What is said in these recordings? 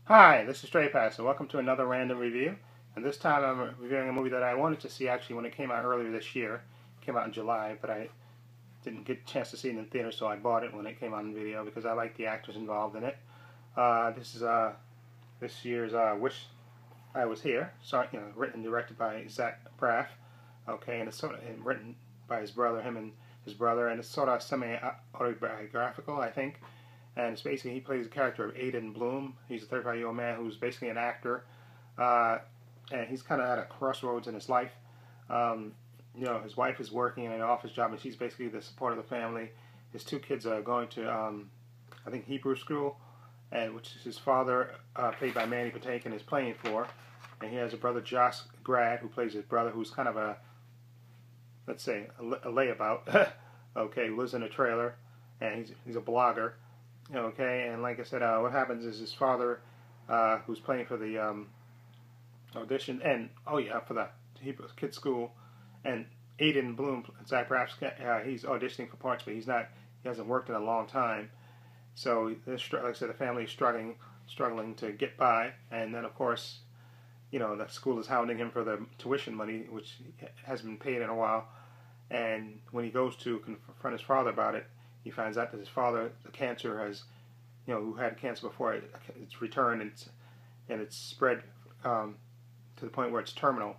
Hi, this is Stray Passer. Welcome to another random review. And this time I'm reviewing a movie that I wanted to see actually when it came out earlier this year. It came out in July, but I didn't get a chance to see it in the theater, so I bought it when it came out on video because I like the actors involved in it. This is this year's Wish I Was Here. Sorry, written and directed by Zach Braff. Okay, and it's sort of written by his brother, him and his brother, and it's sort of semi-autobiographical, I think. And it's basically he plays the character of Aiden Bloom. He's a 35-year-old man who's basically an actor, and he's kind of at a crossroads in his life. His wife is working in an office job, and she's basically the support of the family. His two kids are going to, I think, Hebrew school, and which is his father, played by Mandy Patinkin, is playing for. And he has a brother, Josh Grad, who plays his brother, who's kind of a, let's say, a layabout. Okay, who lives in a trailer, and he's a blogger. Okay, and like I said, what happens is his father, who's playing for the audition, and for the Hebrew kids school, and Aiden Bloom, Zach Braff's, he's auditioning for parts, but he hasn't worked in a long time. So, like I said, the family is struggling to get by, and then of course, the school is hounding him for the tuition money, which hasn't been paid in a while. And when he goes to confront his father about it, he finds out that his father, the cancer has, who had cancer before, it's returned and it's spread to the point where it's terminal.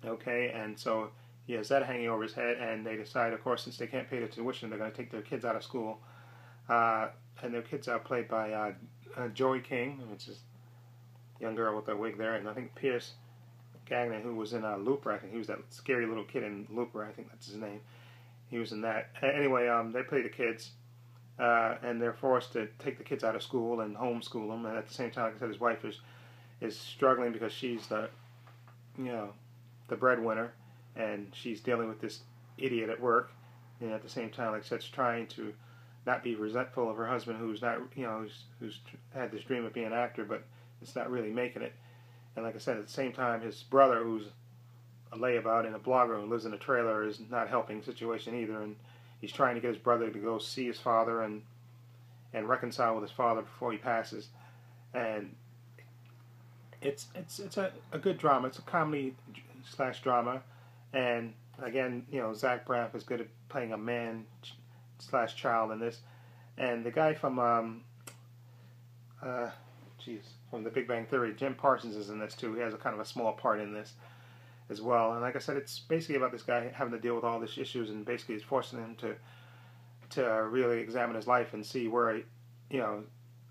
Okay, and so he has that hanging over his head, and they decide, of course, since they can't pay the tuition, they're going to take their kids out of school. And their kids are played by Joey King, which is a young girl with a wig there, and I think Pierce Gagnon, who was in Looper. I think he was that scary little kid in Looper. I think that's his name. He was in that. Anyway, they play the kids, and they're forced to take the kids out of school and homeschool them. And at the same time, like I said, his wife is struggling because she's the breadwinner, and she's dealing with this idiot at work. And at the same time, like I said, she's trying to not be resentful of her husband, who's not, who's had this dream of being an actor, but it's not really making it. And like I said, at the same time, his brother, who's a layabout and a blogger who lives in a trailer, is not helping the situation either, and he's trying to get his brother to go see his father and reconcile with his father before he passes. And it's a good drama. It's a comedy / drama, and again, Zach Braff is good at playing a man / child in this. And the guy from from The Big Bang Theory, Jim Parsons, is in this too. He has a kind of a small part in this as well. And like I said, it's basically about this guy having to deal with all these issues, and basically it's forcing him to really examine his life and see where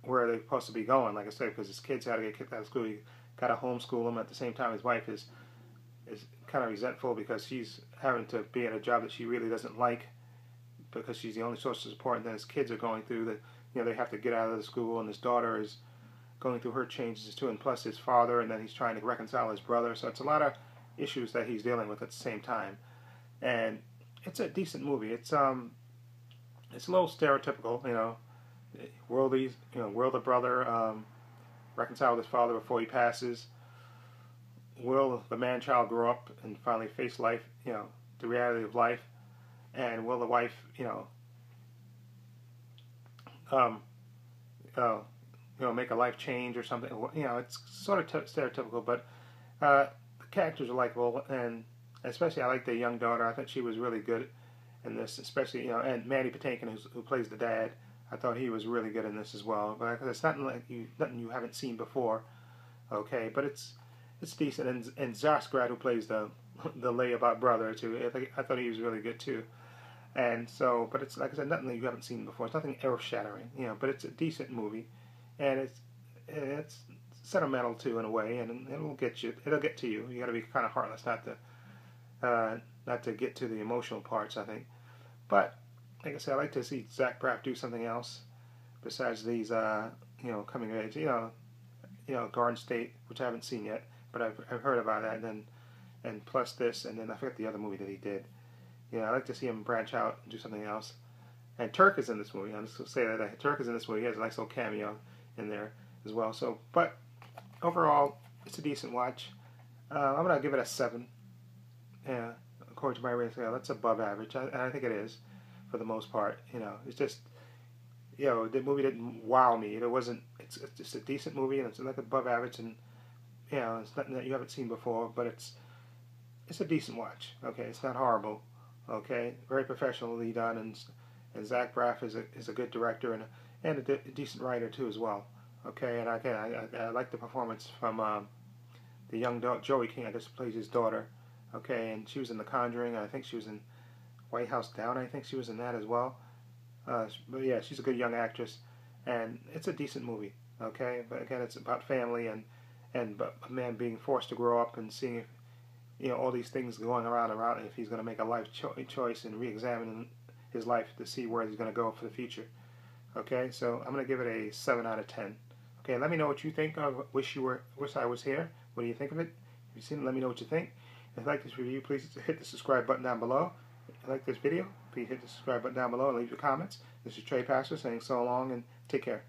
where they're supposed to be going. Like I said, because his kids had to get kicked out of school, he got to homeschool them. At the same time, his wife is kind of resentful because she's having to be at a job that she really doesn't like because she's the only source of support. And then his kids are going through they have to get out of the school, and his daughter is going through her changes too, and plus his father, and then he's trying to reconcile his brother. So it's a lot of issues that he's dealing with at the same time, and it's a decent movie. It's a little stereotypical, will the brother reconcile with his father before he passes? Will the man-child grow up and finally face life, the reality of life? And will the wife, make a life change or something? It's sort of stereotypical, but the characters are likable, and especially I like the young daughter. I thought she was really good in this, especially and Mandy Patinkin, who plays the dad. I thought he was really good in this as well. But it's nothing you haven't seen before. Okay, but it's decent, and Josh Grad, who plays the layabout brother too. I thought he was really good too. And so, but it's like I said, nothing that you haven't seen before. It's nothing earth-shattering, but it's a decent movie, and it's sentimental too in a way, and it'll get to you. You got to be kind of heartless not to get to the emotional parts, I think. But like I said, I like to see Zach Braff do something else besides these, coming of age, Garden State, which I haven't seen yet, but I've heard about that, and plus this, and then I forget the other movie that he did. I like to see him branch out and do something else. And Turk is in this movie. I'm just going to say that Turk is in this movie. He has a nice little cameo in there as well. So, but overall, it's a decent watch. I'm going to give it a 7. Yeah, according to my rating scale, that's above average, and I think it is for the most part. It's just the movie didn't wow me. It wasn't. It's just a decent movie, and it's like above average, and it's nothing that you haven't seen before, but it's a decent watch. Okay, it's not horrible. Okay, very professionally done, and Zach Braff is a good director and a decent writer too as well. Okay, and again, I like the performance from the young Joey King. I guess plays his daughter. Okay, and she was in The Conjuring. I think she was in White House Down. I think she was in that as well. But yeah, she's a good young actress, and it's a decent movie. Okay, but again, it's about family and but a man being forced to grow up and seeing all these things going around if he's going to make a life choice and re-examine his life to see where he's going to go for the future. Okay, so I'm going to give it a 7 out of 10. Okay, let me know what you think of Wish I Was Here. What do you think of it? If you've seen it, let me know what you think. If you like this review, please hit the subscribe button down below. If you like this video, please hit the subscribe button down below and leave your comments. This is Trey Pastor saying so long and take care.